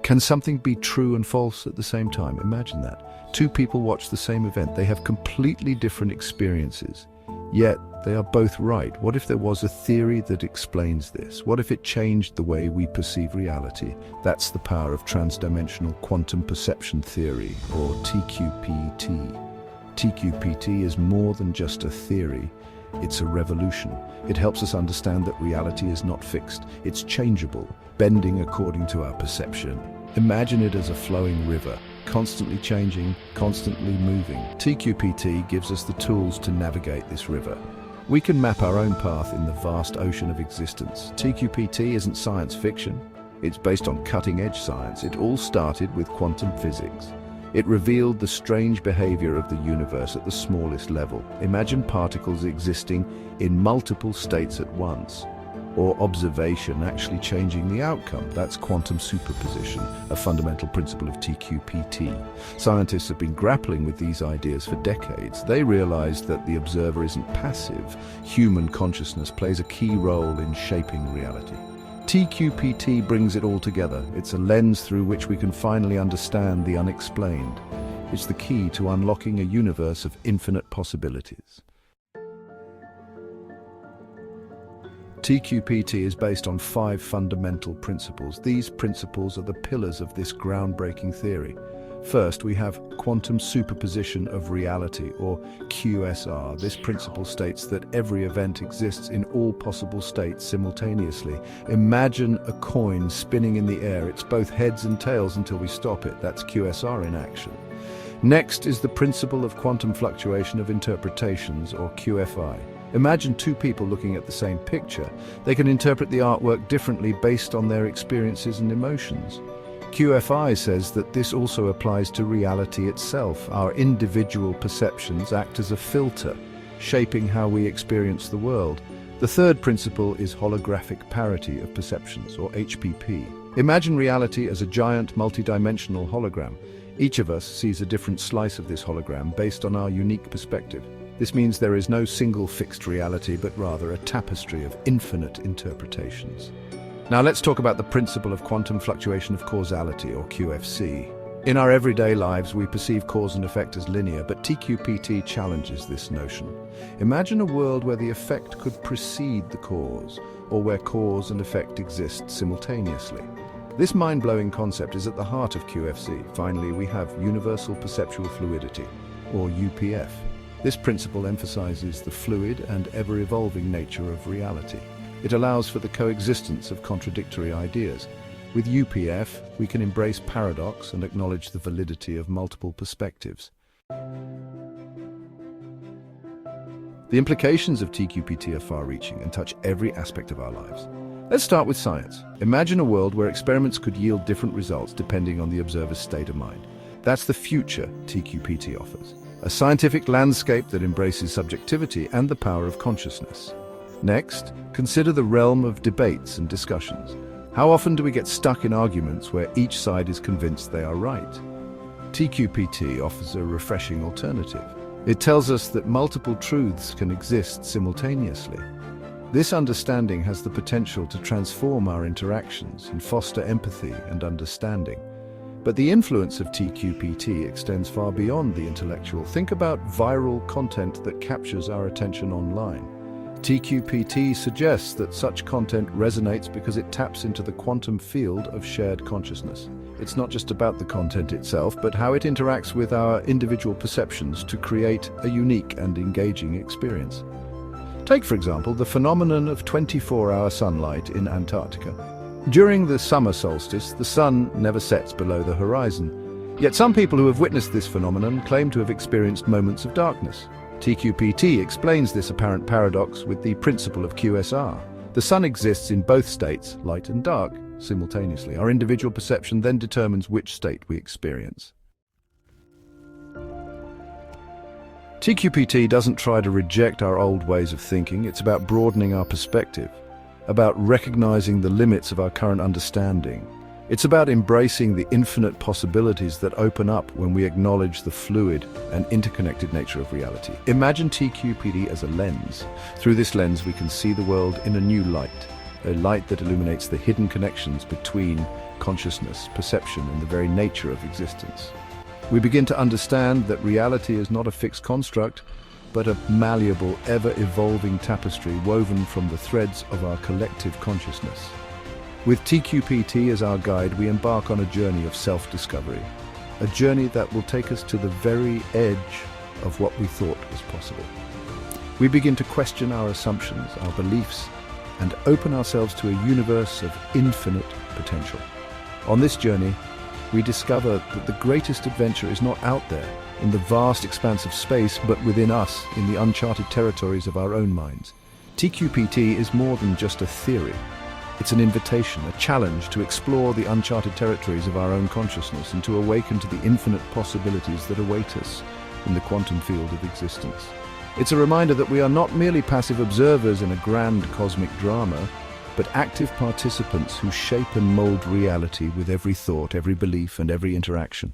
Can something be true and false at the same time? Imagine that. Two people watch the same event. They have completely different experiences, yet they are both right. What if there was a theory that explains this? What if it changed the way we perceive reality? That's the power of transdimensional quantum perception theory, or TQPT. TQPT is more than just a theory. It's a revolution. It helps us understand that reality is not fixed. It's changeable, bending according to our perception. Imagine it as a flowing river, constantly changing, constantly moving. TQPT gives us the tools to navigate this river. We can map our own path in the vast ocean of existence. TQPT isn't science fiction. It's based on cutting-edge science. It all started with quantum physics. It revealed the strange behavior of the universe at the smallest level. Imagine particles existing in multiple states at once, or observation actually changing the outcome. That's quantum superposition, a fundamental principle of TQPT. Scientists have been grappling with these ideas for decades. They realized that the observer isn't passive. Human consciousness plays a key role in shaping reality. TQPT brings it all together. It's a lens through which we can finally understand the unexplained. It's the key to unlocking a universe of infinite possibilities. TQPT is based on 5 fundamental principles. These principles are the pillars of this groundbreaking theory. First, we have quantum superposition of reality, or QSR. This principle states that every event exists in all possible states simultaneously. Imagine a coin spinning in the air. It's both heads and tails until we stop it. That's QSR in action. Next is the principle of quantum fluctuation of interpretations, or QFI. Imagine two people looking at the same picture. They can interpret the artwork differently based on their experiences and emotions. QFI says that this also applies to reality itself. Our individual perceptions act as a filter, shaping how we experience the world. The third principle is holographic parity of perceptions, or HPP. Imagine reality as a giant multidimensional hologram. Each of us sees a different slice of this hologram based on our unique perspective. This means there is no single fixed reality, but rather a tapestry of infinite interpretations. Now let's talk about the principle of quantum fluctuation of causality, or QFC. In our everyday lives, we perceive cause and effect as linear, but TQPT challenges this notion. Imagine a world where the effect could precede the cause, or where cause and effect exist simultaneously. This mind-blowing concept is at the heart of QFC. Finally, we have universal perceptual fluidity, or UPF. This principle emphasizes the fluid and ever-evolving nature of reality. It allows for the coexistence of contradictory ideas. With UPF, we can embrace paradox and acknowledge the validity of multiple perspectives. The implications of TQPT are far-reaching and touch every aspect of our lives. Let's start with science. Imagine a world where experiments could yield different results depending on the observer's state of mind. That's the future TQPT offers. A scientific landscape that embraces subjectivity and the power of consciousness. Next, consider the realm of debates and discussions. How often do we get stuck in arguments where each side is convinced they are right? TQPT offers a refreshing alternative. It tells us that multiple truths can exist simultaneously. This understanding has the potential to transform our interactions and foster empathy and understanding. But the influence of TQPT extends far beyond the intellectual. Think about viral content that captures our attention online. TQPT suggests that such content resonates because it taps into the quantum field of shared consciousness. It's not just about the content itself, but how it interacts with our individual perceptions to create a unique and engaging experience. Take, for example, the phenomenon of 24-hour sunlight in Antarctica. During the summer solstice, the sun never sets below the horizon. Yet some people who have witnessed this phenomenon claim to have experienced moments of darkness. TQPT explains this apparent paradox with the principle of QSR. The sun exists in both states, light and dark, simultaneously. Our individual perception then determines which state we experience. TQPT doesn't try to reject our old ways of thinking. It's about broadening our perspective, about recognizing the limits of our current understanding. It's about embracing the infinite possibilities that open up when we acknowledge the fluid and interconnected nature of reality. Imagine TQPT as a lens. Through this lens, we can see the world in a new light. a light that illuminates the hidden connections between consciousness, perception, and the very nature of existence. We begin to understand that reality is not a fixed construct, but a malleable, ever-evolving tapestry woven from the threads of our collective consciousness. With TQPT as our guide, we embark on a journey of self-discovery, a journey that will take us to the very edge of what we thought was possible. We begin to question our assumptions, our beliefs, and open ourselves to a universe of infinite potential. On this journey, we discover that the greatest adventure is not out there, in the vast expanse of space, but within us, in the uncharted territories of our own minds. TQPT is more than just a theory. It's an invitation, a challenge to explore the uncharted territories of our own consciousness and to awaken to the infinite possibilities that await us in the quantum field of existence. It's a reminder that we are not merely passive observers in a grand cosmic drama, but active participants who shape and mold reality with every thought, every belief, and every interaction.